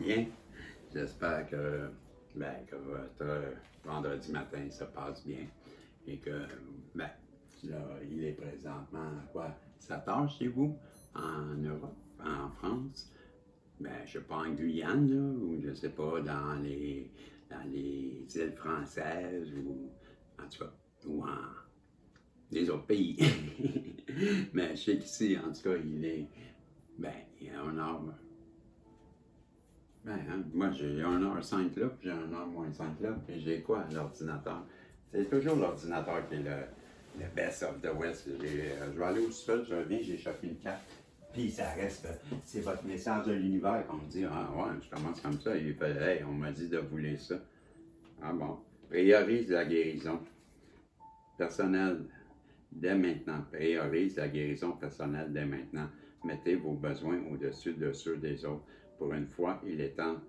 bien. J'espère que votre vendredi matin se passe bien et que, ben, là, il est présentement, quoi, 7 heures chez vous, en Europe, en France. Ben, je sais pas, en Guyane, là, ou je sais pas, dans les îles françaises, ou en tout cas, ou en des autres pays. Mais je sais qu'ici, en tout cas, il est 1 heure. Ben, hein, moi, j'ai 1h05 là, puis j'ai 1h moins 5 là, puis j'ai quoi à l'ordinateur? C'est toujours l'ordinateur qui est le best of the West. Je vais aller au sol, je reviens, j'ai chopé une carte, puis ça reste, c'est votre message de l'univers qu'on me dit, ah ouais, je commence comme ça, il fait, hey, on m'a dit de vous lire ça. Ah bon, priorise la guérison personnelle dès maintenant. Priorise la guérison personnelle dès maintenant. Mettez vos besoins au-dessus de ceux des autres. Pour une fois, il est temps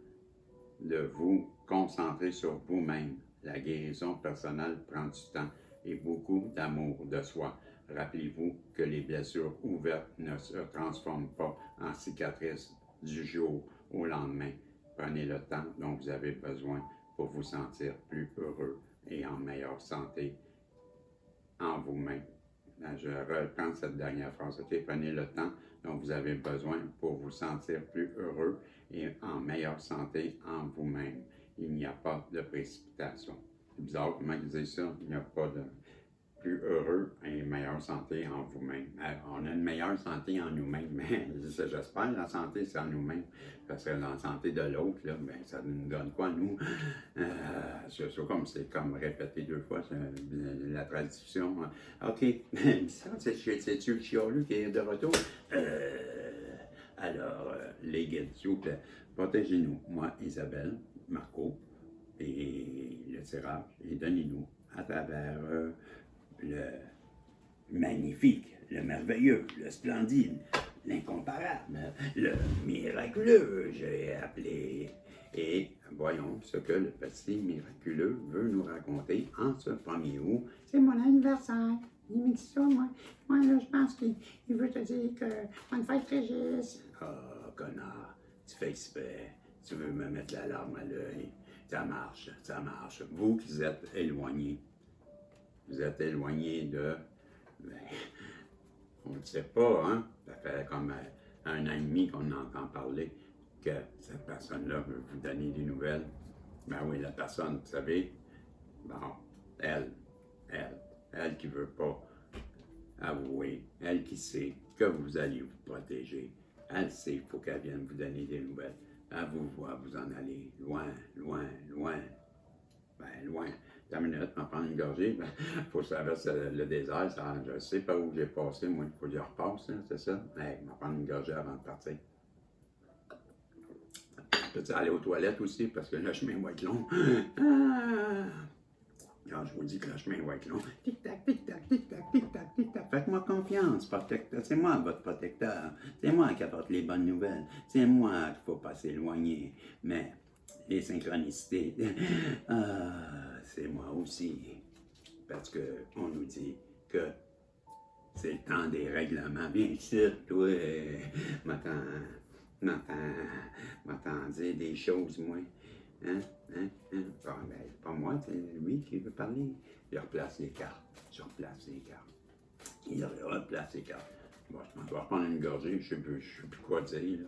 de vous concentrer sur vous-même. La guérison personnelle prend du temps et beaucoup d'amour de soi. Rappelez-vous que les blessures ouvertes ne se transforment pas en cicatrices du jour au lendemain. Prenez le temps dont vous avez besoin pour vous sentir plus heureux et en meilleure santé en vous-même. Je reprends cette dernière phrase. OK? Prenez le temps dont vous avez besoin pour vous sentir plus heureux et en meilleure santé en vous-même. Il n'y a pas de précipitation. C'est bizarre comment ils disent ça. Il n'y a pas de plus heureux et meilleure santé en vous-même. On a une meilleure santé en nous-mêmes, mais j'espère la santé, c'est en nous-mêmes. Parce que la santé de l'autre, là, ben, ça nous donne quoi, nous? C'est comme répéter 2 fois la traduction. OK, ça, c'est-tu le chiolu qui est de retour? Alors, les guides, s'il vous plaît, protégez-nous, moi, Isabelle, Marco, et le tirage, et donnez-nous à travers le magnifique, le merveilleux, le splendide, l'incomparable, le miraculeux, j'ai appelé. Et voyons ce que le petit miraculeux veut nous raconter en ce 1er août. C'est mon anniversaire. Il me dit ça, moi. Moi, là, je pense qu'il veut te dire que bonne fête, Régis. Oh, connard, tu fais exprès. Tu veux me mettre la larme à l'œil. Ça marche, ça marche. Vous qui êtes éloignés, vous êtes éloigné de... Ben, on ne sait pas, hein? Ça fait comme 1 an et demi qu'on entend parler que cette personne-là veut vous donner des nouvelles. Ben oui, la personne, vous savez, bon, elle qui ne veut pas avouer, elle qui sait que vous allez vous protéger, elle sait qu'il faut qu'elle vienne vous donner des nouvelles. Elle vous voit vous en aller loin, loin, loin. Ben, loin. T'as une minute, m'en prendre une gorgée, ben, faut que je traverse le désert, ça, je sais pas où j'ai passé, moi, il faut que je repasse, hein, c'est ça? Hey, m'en prendre une gorgée avant de partir. Peux-tu aller aux toilettes aussi, parce que le chemin va être long. Quand je vous dis que le chemin va être long, tic-tac, tic-tac, tic-tac, tic-tac, tic-tac. Faites-moi confiance, protecteur. C'est moi votre protecteur. C'est moi qui apporte les bonnes nouvelles. C'est moi qu'il ne faut pas s'éloigner. Mais les synchronicités, c'est moi aussi. Parce qu'on nous dit que c'est le temps des règlements. Bien ici, toi, m'attends dire des choses, moi. Hein? Bon, ben, pas moi, c'est lui qui veut parler. Il replace les cartes. Il replace les cartes. Bon, je vais reprendre une gorgée, je ne sais plus quoi dire. Là.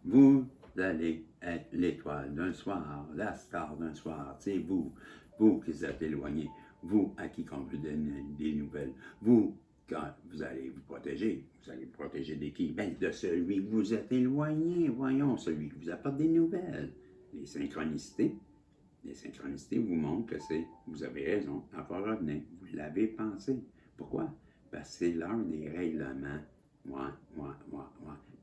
Vous allez être l'étoile d'un soir, la star d'un soir. C'est vous qui êtes éloignés. Vous à qui on veut donner des nouvelles. Vous, quand vous allez vous protéger de qui? Ben, de celui que vous êtes éloigné. Voyons, celui qui vous apporte des nouvelles. Les synchronicités vous montrent que vous avez raison, elle va revenir. Vous l'avez pensé. Pourquoi? Parce que c'est l'heure des règlements. Moi.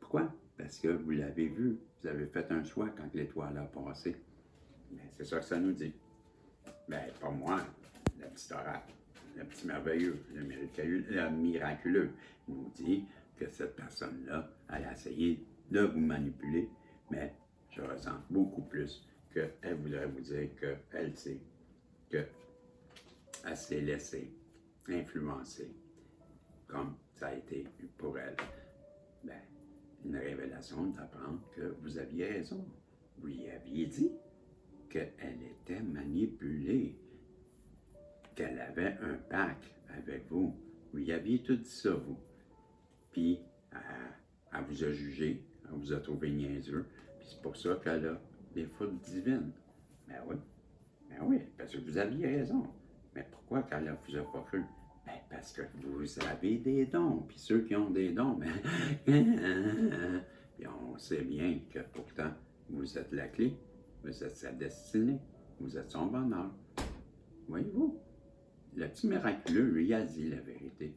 Pourquoi? Parce que vous l'avez vu. Vous avez fait un choix quand l'étoile a passé. Ben, c'est ça que ça nous dit. Ben, pas moi, le petit oracle, le petit merveilleux, le miraculeux. Il nous dit que cette personne-là, elle a essayé de vous manipuler, mais je ressens beaucoup plus qu'elle voudrait vous dire qu'elle sait, qu'elle s'est laissée influencer, comme ça a été pour elle. Ben, une révélation d'apprendre que vous aviez raison. Vous lui aviez dit qu'elle était manipulée, qu'elle avait un pacte avec vous. Vous lui aviez tout dit ça, vous. Puis, elle vous a jugé, elle vous a trouvé niaiseux, puis c'est pour ça qu'elle a des foudres divines. Ben oui, parce que vous aviez raison. Mais pourquoi qu'elle ne vous a pas cru? Ben parce que vous avez des dons, puis ceux qui ont des dons, ben, puis on sait bien que pourtant, vous êtes la clé, vous êtes sa destinée, vous êtes son bonheur. Voyez-vous, le petit miraculeux lui a dit la vérité.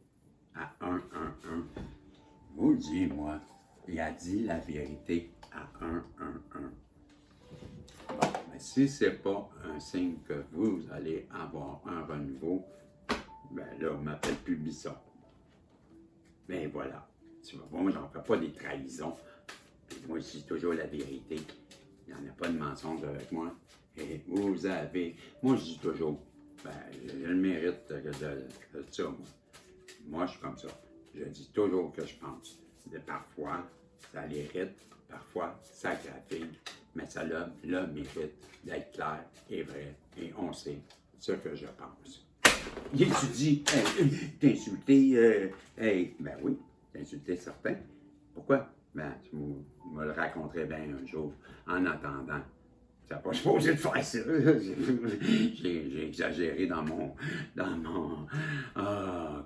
À 1, 1, 1. Vous le dites, moi, il a dit la vérité à 1, 1, 1. Bon, mais si ce n'est pas un signe que vous allez avoir un renouveau, ben là, on ne m'appelle plus Bisson. Mais voilà. Tu vois, moi, j'en fais pas des trahisons. Puis moi, je dis toujours la vérité. Il n'y en a pas de mensonge avec moi. Et vous avez... Moi, je dis toujours, ben, j'ai le mérite de ça, moi. Moi, je suis comme ça. Je dis toujours que je pense. Et parfois, ça l'irrite, parfois, ça graphine, mais ça a le mérite d'être clair et vrai. Et on sait ce que je pense. Et tu dis, t'insulter, ben oui, t'insulter certains. Pourquoi? Ben, tu me le raconterais bien un jour. En attendant, ça n'a pas supposé de faire ça. J'ai exagéré dans mon...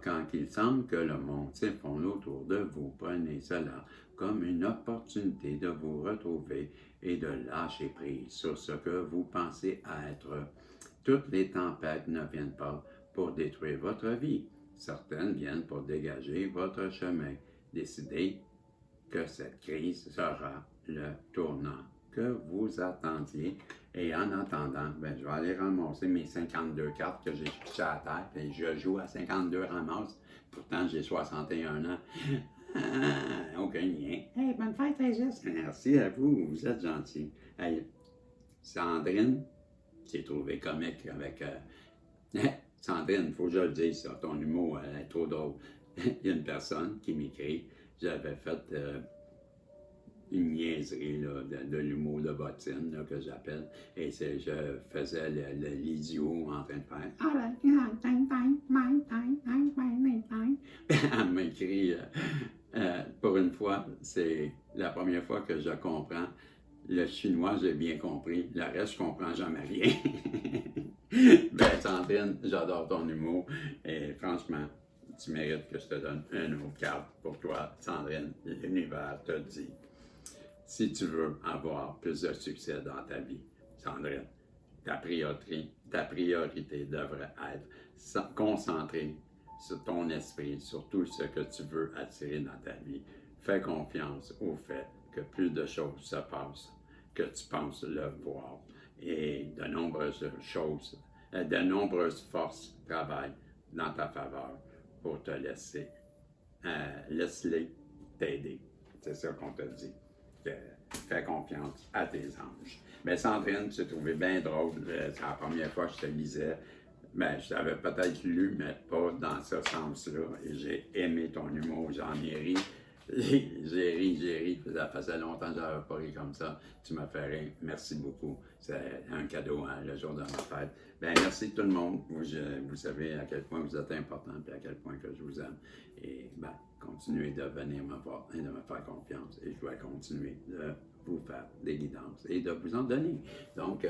quand il semble que le monde siphonne autour de vous, prenez cela comme une opportunité de vous retrouver et de lâcher prise sur ce que vous pensez être. Toutes les tempêtes ne viennent pas pour détruire votre vie. Certaines viennent pour dégager votre chemin. Décidez que cette crise sera le tournant que vous attendiez. Et en attendant, ben, je vais aller ramasser mes 52 cartes que j'ai pitchées à terre. Et je joue à 52 ramasses. Pourtant, j'ai 61 ans. Aucun lien. Hey, bonne fête, Régis. Merci à vous, vous êtes gentil. Hey, Sandrine s'est trouvée comique avec... Sandrine, il faut que je le dise, ça, ton humour elle est trop drôle. Il y a une personne qui m'écrit, j'avais fait une niaiserie là, de l'humour de bottine là, que j'appelle, et je faisais l'idiot en train de faire elle m'écrit, pour une fois, c'est la première fois que je comprends. Le chinois, j'ai bien compris. Le reste, je comprends jamais rien. Ben, Sandrine, j'adore ton humour. Et franchement, tu mérites que je te donne une autre carte pour toi, Sandrine. L'univers te dit. Si tu veux avoir plus de succès dans ta vie, Sandrine, ta priorité devrait être concentrée sur ton esprit, sur tout ce que tu veux attirer dans ta vie. Fais confiance au fait que plus de choses se passent que tu penses le voir. Et de nombreuses choses, de nombreuses forces travaillent dans ta faveur pour te laisser. Laisse-les t'aider. C'est ça qu'on te dit. Fais confiance à tes anges. Mais Sandrine, tu t'es trouvé bien drôle. C'est la première fois que je te lisais. Ben, je t'avais peut-être lu, mais pas dans ce sens-là. Et j'ai aimé ton humour, j'en ai ri. J'ai ri. Ça faisait longtemps que je n'avais pas ri comme ça. Tu m'as fait rire. Merci beaucoup. C'est un cadeau, hein, le jour de ma fête. Ben, merci tout le monde. Vous savez à quel point vous êtes important et à quel point que je vous aime. Et ben, continuez de venir me voir et de me faire confiance. Et je vais continuer de vous faire des guidances et de vous en donner. Donc,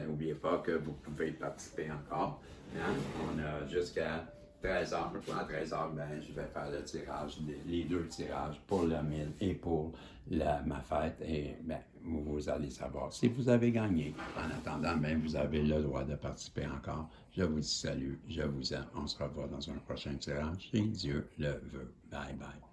n'oubliez pas que vous pouvez participer encore. Hein? On a jusqu'à 13h. À 13h, ben, je vais faire le tirage, les deux tirages pour le 1000 et pour ma fête. Et ben, vous allez savoir si vous avez gagné. En attendant, ben, vous avez le droit de participer encore. Je vous dis salut, je vous aime. On se revoit dans un prochain tirage si Dieu le veut. Bye bye.